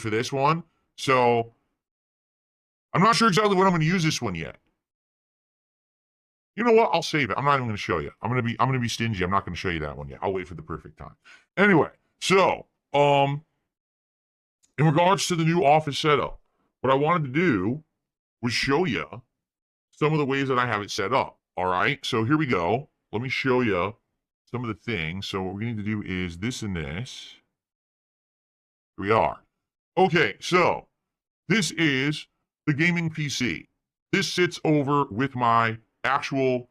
for this one. So I'm not sure exactly what I'm going to use this one yet. You know what? I'll save it. I'm not even going to show you. I'm going to be stingy. I'm not going to show you that one yet. I'll wait for the perfect time. Anyway, so in regards to the new office setup, what I wanted to do was show you some of the ways that I have it set up. All right. So here we go. Let me show you some of the things. So what we need to do is this and this. Here we are. Okay. So this is the gaming PC. This sits over with my actual,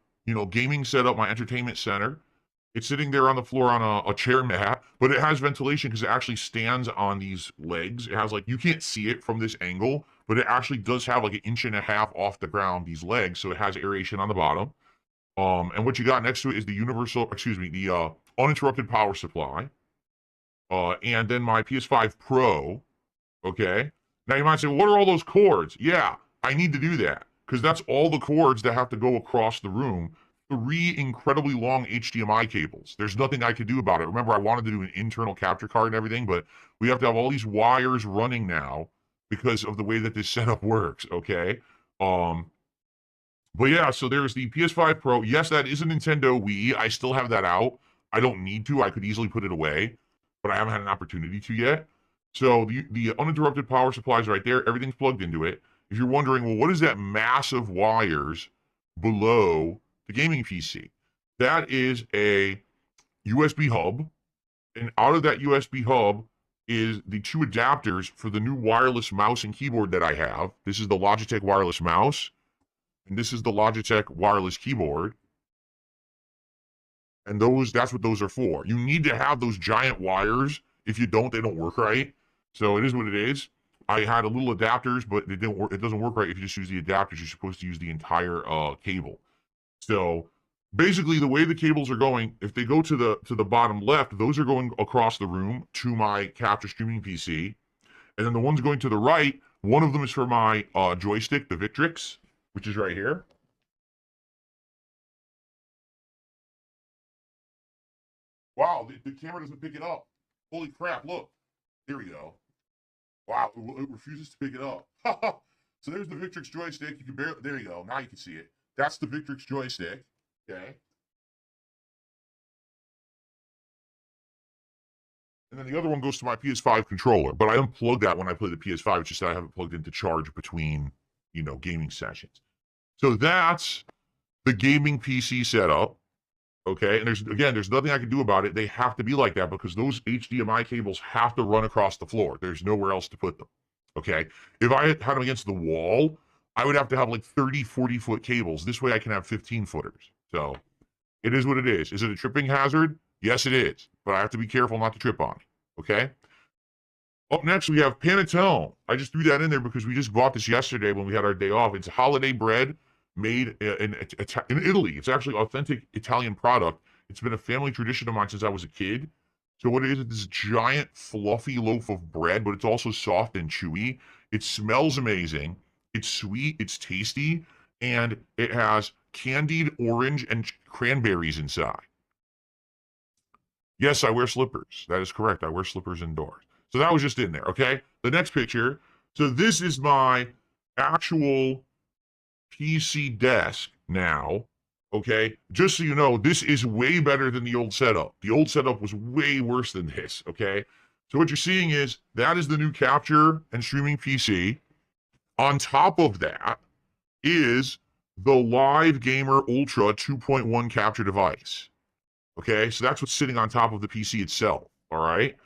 gaming setup, my entertainment center. It's sitting there on the floor on a chair mat, but it has ventilation because it actually stands on these legs. It has you can't see it from this angle, but it actually does have like 1.5 inches off the ground, these legs. So it has aeration on the bottom. And what you got next to it is the uninterrupted power supply. And then my PS5 Pro. Okay. Now you might say, well, what are all those cords? Yeah, I need to do that because that's all the cords that have to go across the room. 3 incredibly long HDMI cables. There's nothing I could do about it. Remember, I wanted to do an internal capture card and everything, but we have to have all these wires running now because of the way that this setup works, okay? But yeah, so there's the PS5 Pro. Yes, that is a Nintendo Wii. I still have that out. I don't need to. I could easily put it away, but I haven't had an opportunity to yet. So the uninterrupted power supply is right there. Everything's plugged into it. If you're wondering, well, what is that massive wires below the gaming PC? That is a USB hub. And out of that USB hub is the 2 adapters for the new wireless mouse and keyboard that I have. This is the Logitech wireless mouse. And this is the Logitech wireless keyboard. And that's what those are for. You need to have those giant wires. If you don't, they don't work right. So it is what it is. I had a little adapters, but it didn't work. It doesn't work right if you just use the adapters. You're supposed to use the entire cable. So basically, the way the cables are going, if they go to the bottom left, those are going across the room to my capture streaming PC, and then the ones going to the right, one of them is for my joystick, the Victrix, which is right here. Wow, the camera doesn't pick it up. Holy crap! Look, here we go. Wow, it refuses to pick it up. So there's the Victrix joystick. You can there you go. Now you can see it. That's the Victrix joystick. Okay. And then the other one goes to my PS5 controller, but I unplugged that when I play the PS5. It's just that I haven't plugged into charge between, gaming sessions. So that's the gaming PC setup. Okay. And there's nothing I can do about it. They have to be like that because those HDMI cables have to run across the floor. There's nowhere else to put them. Okay. If I had them against the wall, I would have to have 30, 40-foot cables. This way I can have 15-footers. So it is what it is. Is it a tripping hazard? Yes, it is. But I have to be careful not to trip on it. Okay? Up next, we have panettone. I just threw that in there because we just bought this yesterday when we had our day off. It's holiday bread made in Italy. It's actually authentic Italian product. It's been a family tradition of mine since I was a kid. So what it is this giant fluffy loaf of bread, but it's also soft and chewy. It smells amazing. It's sweet, it's tasty, and it has candied orange and cranberries inside. Yes, I wear slippers. That is correct. I wear slippers indoors. So that was just in there, okay? The next picture. So this is my actual PC desk now, okay? Just so you know, this is way better than the old setup. The old setup was way worse than this, okay? So what you're seeing is that is the new capture and streaming PC. On top of that is the Live Gamer Ultra 2.1 capture device. Okay, so that's what's sitting on top of the PC itself. All right.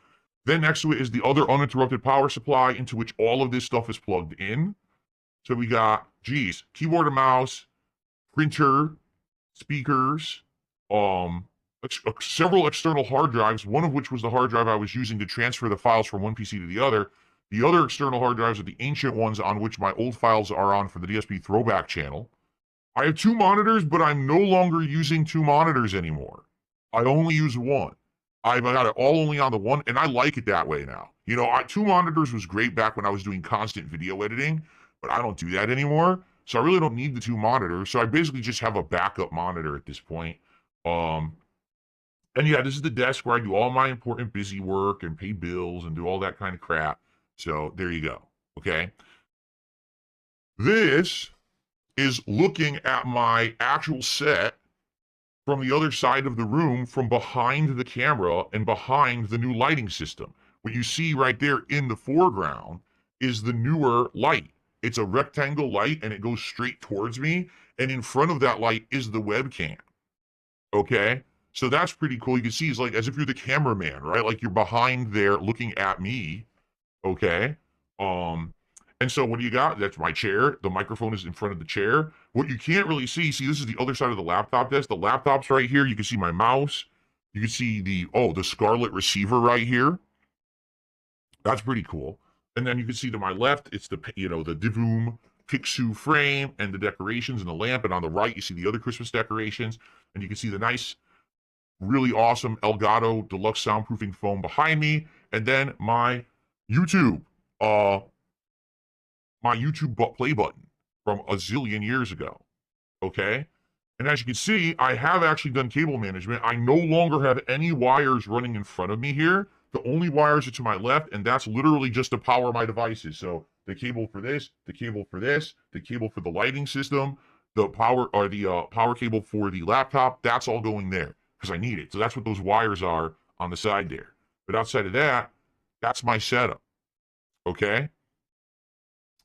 Then next to it is the other uninterrupted power supply into which all of this stuff is plugged in. So we got, keyboard and mouse, printer, speakers, several external hard drives, one of which was the hard drive I was using to transfer the files from one PC to the other. The other external hard drives are the ancient ones on which my old files are on for the DSP throwback channel. I have 2 monitors, but I'm no longer using 2 monitors anymore. I only use one. I've got it all only on the one, and I like it that way now. 2 monitors was great back when I was doing constant video editing, but I don't do that anymore. So I really don't need the 2 monitors. So I basically just have a backup monitor at this point. And yeah, this is the desk where I do all my important busy work and pay bills and do all that kind of crap. So there you go. Okay. This is looking at my actual set from the other side of the room, from behind the camera and behind the new lighting system. What you see right there in the foreground is the newer light. It's a rectangle light and it goes straight towards me. And in front of that light is the webcam. Okay. So that's pretty cool. You can see it's like as if you're the cameraman, right? Like you're behind there looking at me. Okay. And so what do you got? That's my chair. The microphone is in front of the chair. What you can't really see, this is the other side of the laptop desk. The laptop's right here. You can see my mouse. You can see the Scarlett receiver right here. That's pretty cool. And then you can see to my left, it's the Divoom Picsou frame and the decorations and the lamp. And on the right, you see the other Christmas decorations. And you can see the nice, really awesome Elgato Deluxe soundproofing foam behind me. And then my YouTube play button from a zillion years ago. Okay. And as you can see, I have actually done cable management. I no longer have any wires running in front of me here. The only wires are to my left, and that's literally just to power my devices. So the cable for this, the cable for this, the cable for the lighting system, the power cable for the laptop, that's all going there because I need it. So that's what those wires are on the side there. But outside of that, that's my setup. Okay.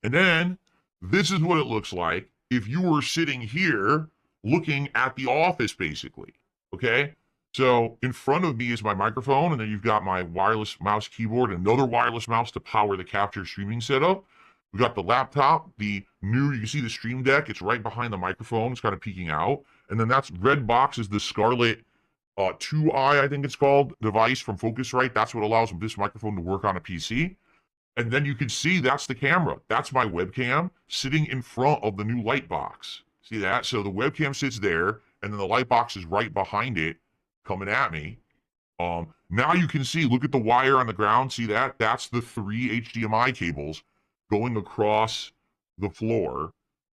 And then this is what it looks like if you were sitting here looking at the office, basically. Okay. So in front of me is my microphone, and then you've got my wireless mouse keyboard, another wireless mouse to power the capture streaming setup. We've got the laptop, you can see the Stream Deck. It's right behind the microphone. It's kind of peeking out. And then that's red box is the Scarlett 2i, I think it's called, device from Focusrite. That's what allows this microphone to work on a PC. And then you can see that's the camera. That's my webcam sitting in front of the new light box. See that? So the webcam sits there, and then the light box is right behind it, coming at me. Now you can see, look at the wire on the ground. See that? That's the 3 HDMI cables going across the floor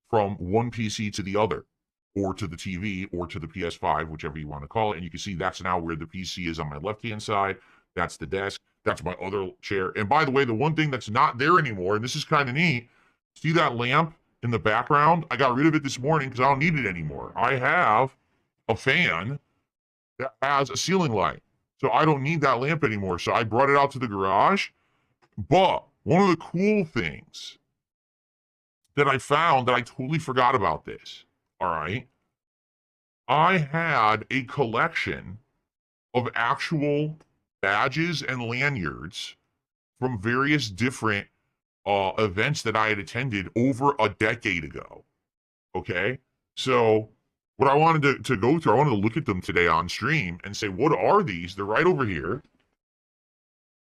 from one PC to the other, or to the TV, or to the PS5, whichever you want to call it. And you can see that's now where the PC is on my left-hand side. That's the desk. That's my other chair. And by the way, the one thing that's not there anymore, and this is kind of neat, see that lamp in the background? I got rid of it this morning because I don't need it anymore. I have a fan that has a ceiling light. So I don't need that lamp anymore. So I brought it out to the garage. But one of the cool things that I found that I totally forgot about this, all right? I had a collection of actual badges and lanyards from various different events that I had attended over a decade ago. Okay? So what I wanted to go through, I wanted to look at them today on stream and say, what are these? They're right over here.